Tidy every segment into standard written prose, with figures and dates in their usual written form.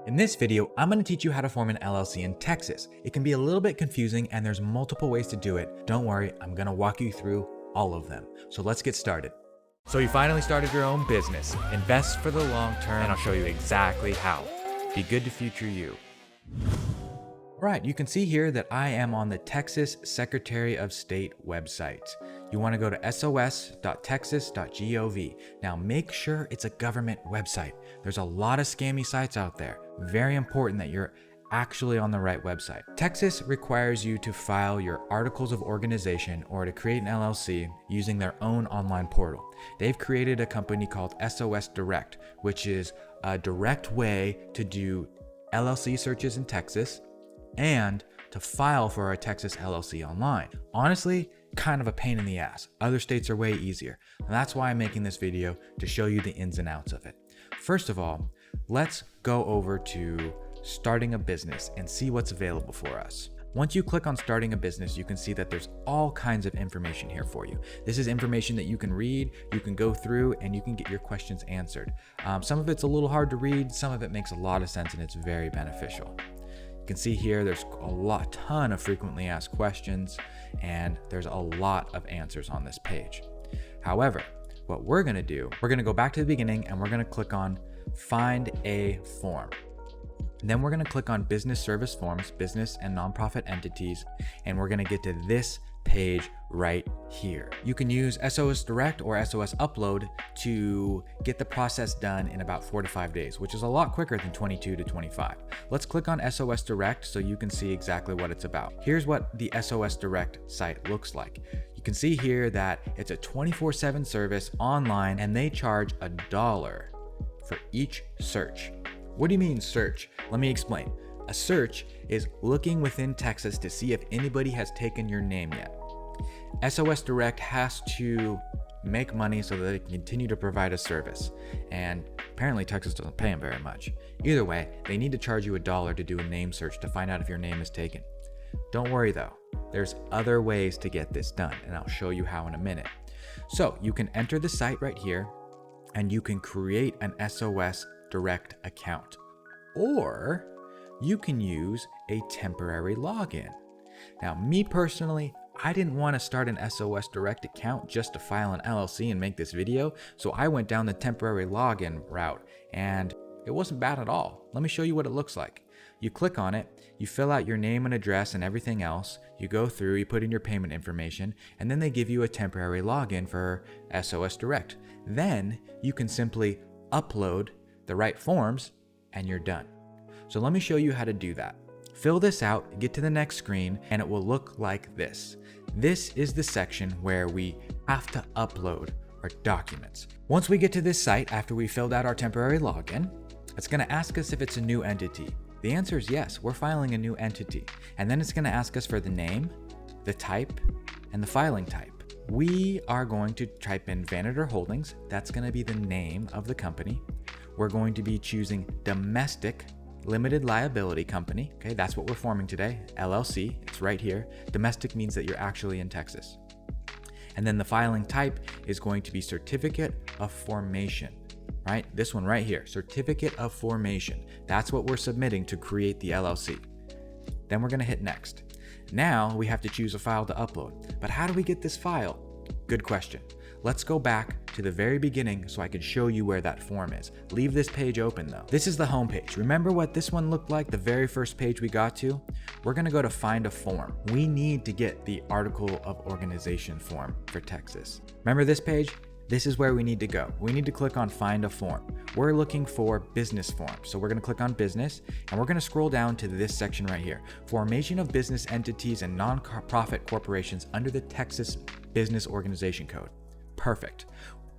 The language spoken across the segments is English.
In this video, I'm going to teach you how to form an LLC in Texas. It can be a little bit confusing and there's multiple ways to do it. Don't worry, I'm going to walk you through all of them. So let's get started. So you finally started your own business. Invest for the long term and I'll show you exactly how. Be good to future you. All right, you can see here that I am on the Texas Secretary of State website. You want to go to sos.texas.gov. Now make sure it's a government website. There's a lot of scammy sites out there. Very important that you're actually on the right website. Texas requires you to file your articles of organization or to create an LLC using their own online portal. They've created a company called SOS Direct, which is a direct way to do LLC searches in Texas and to file for a Texas LLC online. Honestly, kind of a pain in the ass. Other states are way easier. And that's why I'm making this video, to show you the ins and outs of it. First of all, let's go over to starting a business and see what's available for us. Once you click on starting a business, you can see that there's all kinds of information here for you. This is information that you can read, you can go through, and you can get your questions answered. Some of it's a little hard to read, some of it makes a lot of sense, and it's very beneficial. You can see here there's a ton of frequently asked questions, and there's a lot of answers on this page. However, what we're going to do, we're going to go back to the beginning and we're going to click on Find a Form. And then we're going to click on Business Service Forms, Business and Nonprofit Entities, and we're going to get to this page right here. You can use SOS Direct or SOS Upload to get the process done in about 4 to 5 days, which is a lot quicker than 22 to 25. Let's click on SOS Direct so you can see exactly what it's about. Here's what the SOS Direct site looks like. You can see here that it's a 24/7 service online and they charge $1 for each search. What do you mean search? Let me explain. A search is looking within Texas to see if anybody has taken your name yet. SOS Direct has to make money so that they can continue to provide a service. And apparently Texas doesn't pay them very much. Either way, they need to charge you $1 to do a name search to find out if your name is taken. Don't worry though, there's other ways to get this done, and I'll show you how in a minute. So you can enter the site right here, and you can create an SOS Direct account, or you can use a temporary login. Now, me personally, I didn't want to start an SOS Direct account just to file an LLC and make this video, so I went down the temporary login route, and it wasn't bad at all. Let me show you what it looks like. You click on it, you fill out your name and address and everything else, you go through, you put in your payment information, and then they give you a temporary login for SOS Direct. Then you can simply upload the right forms and you're done. So let me show you how to do that. Fill this out, get to the next screen, and it will look like this. This is the section where we have to upload our documents. Once we get to this site, after we filled out our temporary login, it's going to ask us if it's a new entity. The answer is yes, we're filing a new entity. And then it's going to ask us for the name, the type, and the filing type. We are going to type in Vanator Holdings. That's going to be the name of the company. We're going to be choosing Domestic Limited Liability Company. Okay, that's what we're forming today. LLC, it's right here. Domestic means that you're actually in Texas. And then the filing type is going to be Certificate of Formation, right? This one right here, Certificate of Formation. That's what we're submitting to create the LLC. Then we're going to hit Next. Now we have to choose a file to upload. But how do we get this file? Good question. Let's go back to the very beginning so I can show you where that form is. Leave this page open though. This is the home page. Remember what this one looked like, the very first page we got to? We're gonna go to Find a Form. We need to get the Article of Organization form for Texas. Remember this page? This is where we need to go. We need to click on Find a Form. We're looking for business forms. So we're gonna click on business and we're gonna scroll down to this section right here. Formation of business entities and nonprofit corporations under the Texas Business Organization Code. Perfect.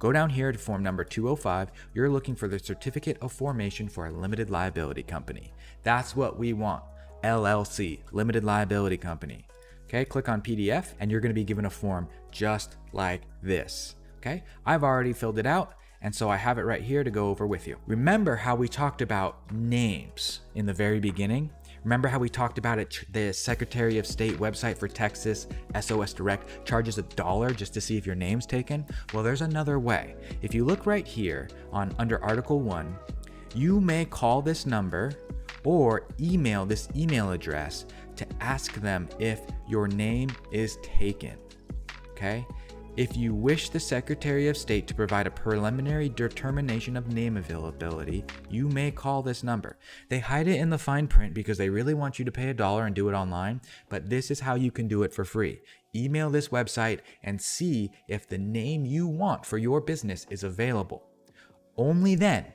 Go down here to form number 205. You're looking for the Certificate of Formation for a Limited Liability Company. That's what we want. LLC, Limited Liability Company. Okay, click on PDF and you're going to be given a form just like this. Okay, I've already filled it out, and so I have it right here to go over with you. Remember how we talked about names in the very beginning? Remember how we talked about it? The Secretary of State website for Texas, SOS Direct, charges $1 just to see if your name's taken. Well, there's another way. If you look right here under Article 1, you may call this number or email this email address to ask them if your name is taken. Okay? If you wish the Secretary of State to provide a preliminary determination of name availability, you may call this number. They hide it in the fine print because they really want you to pay $1 and do it online, but this is how you can do it for free. Email this website and see if the name you want for your business is available. Only then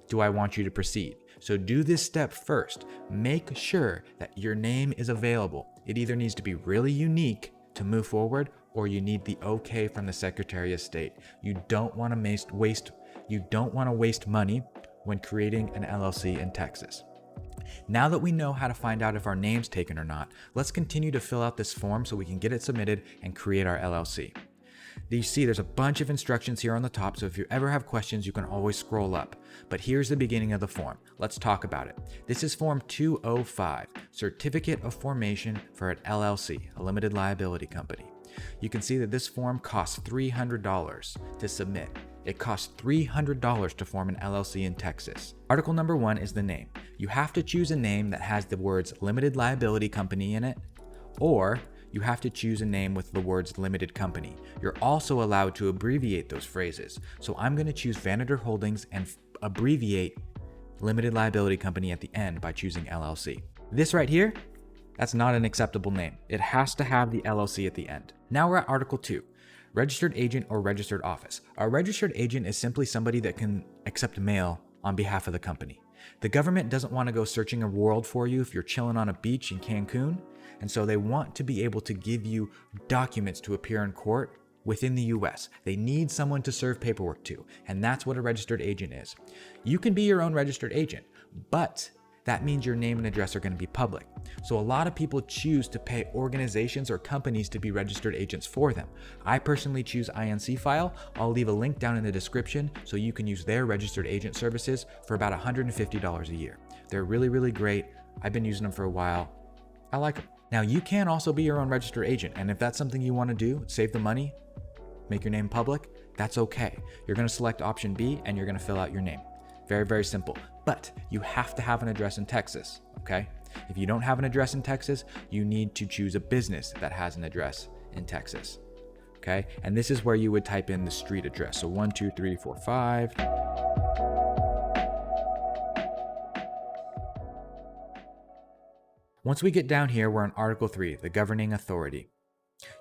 do I want you to proceed. So do this step first. Make sure that your name is available. It either needs to be really unique to move forward, or you need the okay from the Secretary of State. You don't want to waste money when creating an LLC in Texas. Now that we know how to find out if our name's taken or not, let's continue to fill out this form so we can get it submitted and create our LLC. You see there's a bunch of instructions here on the top, so if you ever have questions, you can always scroll up. But here's the beginning of the form. Let's talk about it. This is Form 205, Certificate of Formation for an LLC, a limited liability company. You can see that this form costs $300 to submit. It costs $300 to form an LLC in Texas. Article number 1 is the name. You have to choose a name that has the words limited liability company in it, or you have to choose a name with the words limited company. You're also allowed to abbreviate those phrases. So I'm going to choose Vanderder Holdings and abbreviate limited liability company at the end by choosing LLC. This right here, that's not an acceptable name. It has to have the LLC at the end. Now we're at Article 2, registered agent or registered office. A registered agent is simply somebody that can accept mail on behalf of the company. The government doesn't want to go searching a world for you if you're chilling on a beach in Cancun, and so they want to be able to give you documents to appear in court within the US. They need someone to serve paperwork to, and that's what a registered agent is. You can be your own registered agent, but that means your name and address are going to be public. So a lot of people choose to pay organizations or companies to be registered agents for them. I personally choose INC File. I'll leave a link down in the description so you can use their registered agent services for about $150 a year. They're really, really great. I've been using them for a while. I like them. Now you can also be your own registered agent, and if that's something you want to do, save the money, make your name public, that's okay. You're going to select option B and you're going to fill out your name. Very, very simple. But you have to have an address in Texas, okay? If you don't have an address in Texas, you need to choose a business that has an address in Texas, okay? And this is where you would type in the street address. So 1, 2, 3, 4, 5. Once we get down here, we're in Article 3, the governing authority.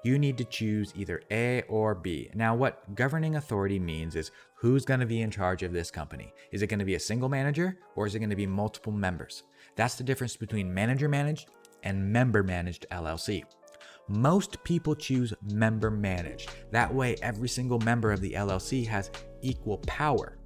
You need to choose either A or B. Now, what governing authority means is who's going to be in charge of this company. Is it going to be a single manager or is it going to be multiple members? That's the difference between manager managed and member managed LLC. Most people choose member managed. That way, every single member of the LLC has equal power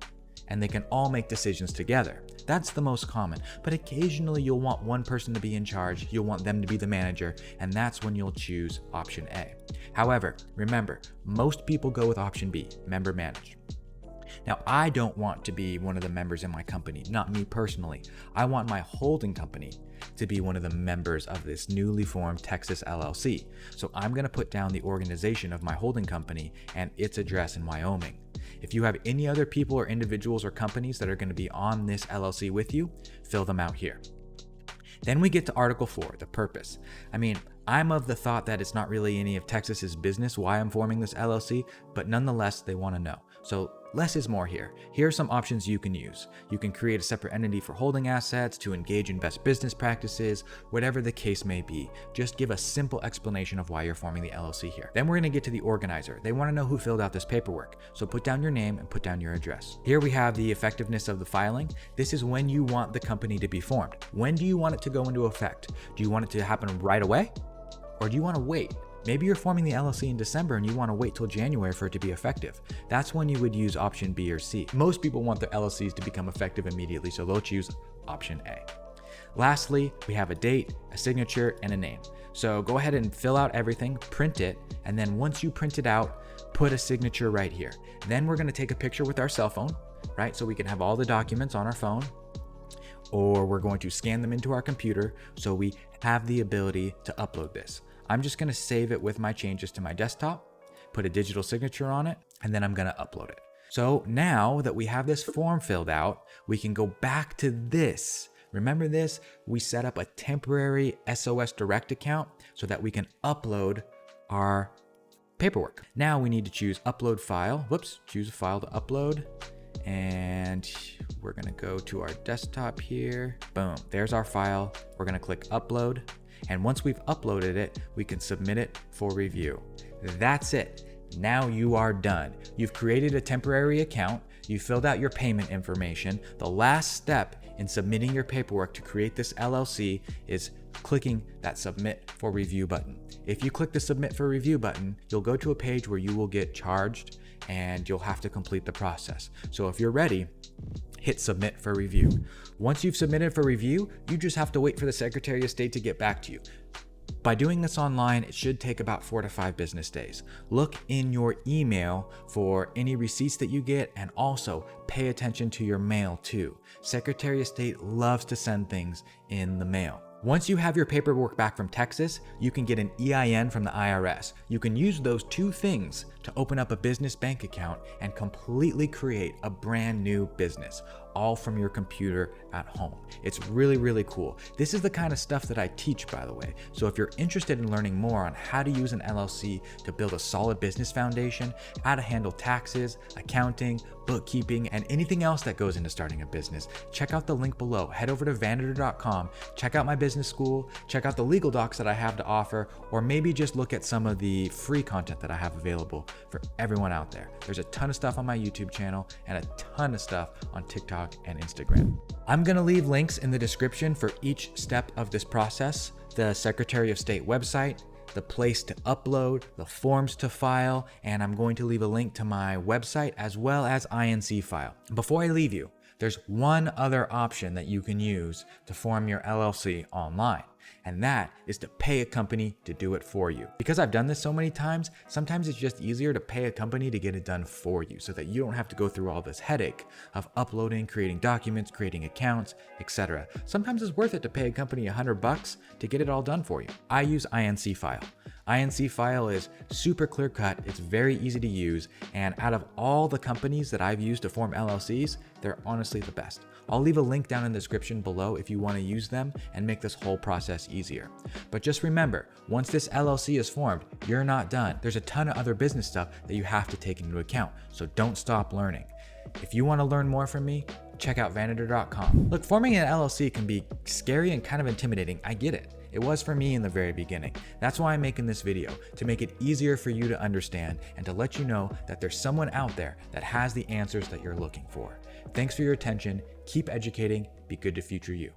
and they can all make decisions together. That's the most common, but occasionally you'll want one person to be in charge, you'll want them to be the manager, and that's when you'll choose option A. However, remember, most people go with option B, member managed. Now, I don't want to be one of the members in my company, not me personally. I want my holding company to be one of the members of this newly formed Texas LLC. So I'm going to put down the organization of my holding company and its address in Wyoming. If you have any other people or individuals or companies that are going to be on this LLC with you, fill them out here. Then we get to Article 4, the purpose. I mean, I'm of the thought that it's not really any of Texas's business why I'm forming this LLC, but nonetheless, they want to know. So less is more here. Here are some options you can use. You can create a separate entity for holding assets, to engage in best business practices, whatever the case may be. Just give a simple explanation of why you're forming the LLC here. Then we're going to get to the organizer. They want to know who filled out this paperwork. So put down your name and put down your address. Here we have the effectiveness of the filing. This is when you want the company to be formed. When do you want it to go into effect? Do you want it to happen right away? Or do you want to wait? Maybe you're forming the LLC in December and you want to wait till January for it to be effective. That's when you would use option B or C. Most people want their LLCs to become effective immediately, so they'll choose option A. Lastly, we have a date, a signature, and a name. So go ahead and fill out everything, print it, and then once you print it out, put a signature right here. Then we're going to take a picture with our cell phone, right? So we can have all the documents on our phone, or we're going to scan them into our computer so we have the ability to upload this. I'm just going to save it with my changes to my desktop, put a digital signature on it, and then I'm going to upload it. So now that we have this form filled out, we can go back to this Remember this? We set up a temporary SOS Direct account so that we can upload our paperwork. Now we need to choose upload file. Choose a file to upload. And we're gonna go to our desktop here. Boom, there's our file. We're gonna click upload. And once we've uploaded it, we can submit it for review. That's it. Now you are done. You've created a temporary account. You filled out your payment information. The last step in submitting your paperwork to create this LLC is clicking that submit for review button. If you click the submit for review button, you'll go to a page where you will get charged and you'll have to complete the process. So if you're ready, hit submit for review. Once you've submitted for review, you just have to wait for the Secretary of State to get back to you. By doing this online, it should take about 4 to 5 business days. Look in your email for any receipts that you get, and also pay attention to your mail too. Secretary of State loves to send things in the mail. Once you have your paperwork back from Texas, you can get an EIN from the IRS. You can use those two things to open up a business bank account and completely create a brand new business, all from your computer at home. It's really, really cool. This is the kind of stuff that I teach, by the way. So if you're interested in learning more on how to use an LLC to build a solid business foundation, how to handle taxes, accounting, bookkeeping, and anything else that goes into starting a business, check out the link below. Head over to vaniter.com, check out my business school, check out the legal docs that I have to offer, or maybe just look at some of the free content that I have available for everyone out there. There's a ton of stuff on my YouTube channel and a ton of stuff on TikTok and Instagram. I'm gonna leave links in the description for each step of this process: the Secretary of State website, the place to upload, the forms to file, and I'm going to leave a link to my website as well as INC file. Before I leave you, there's one other option that you can use to form your LLC online, and that is to pay a company to do it for you. Because I've done this so many times, sometimes it's just easier to pay a company to get it done for you so that you don't have to go through all this headache of uploading, creating documents, creating accounts, etc. Sometimes it's worth it to pay a company $100 to get it all done for you. I use INC file. INC file is super clear cut, it's very easy to use, and out of all the companies that I've used to form LLCs, they're honestly the best. I'll leave a link down in the description below if you want to use them and make this whole process easier. But just remember, once this LLC is formed, you're not done. There's a ton of other business stuff that you have to take into account, so don't stop learning. If you want to learn more from me, check out vaniter.com. Look, forming an LLC can be scary and kind of intimidating. I get it. It was for me in the very beginning. That's why I'm making this video, to make it easier for you to understand and to let you know that there's someone out there that has the answers that you're looking for. Thanks for your attention. Keep educating. Be good to future you.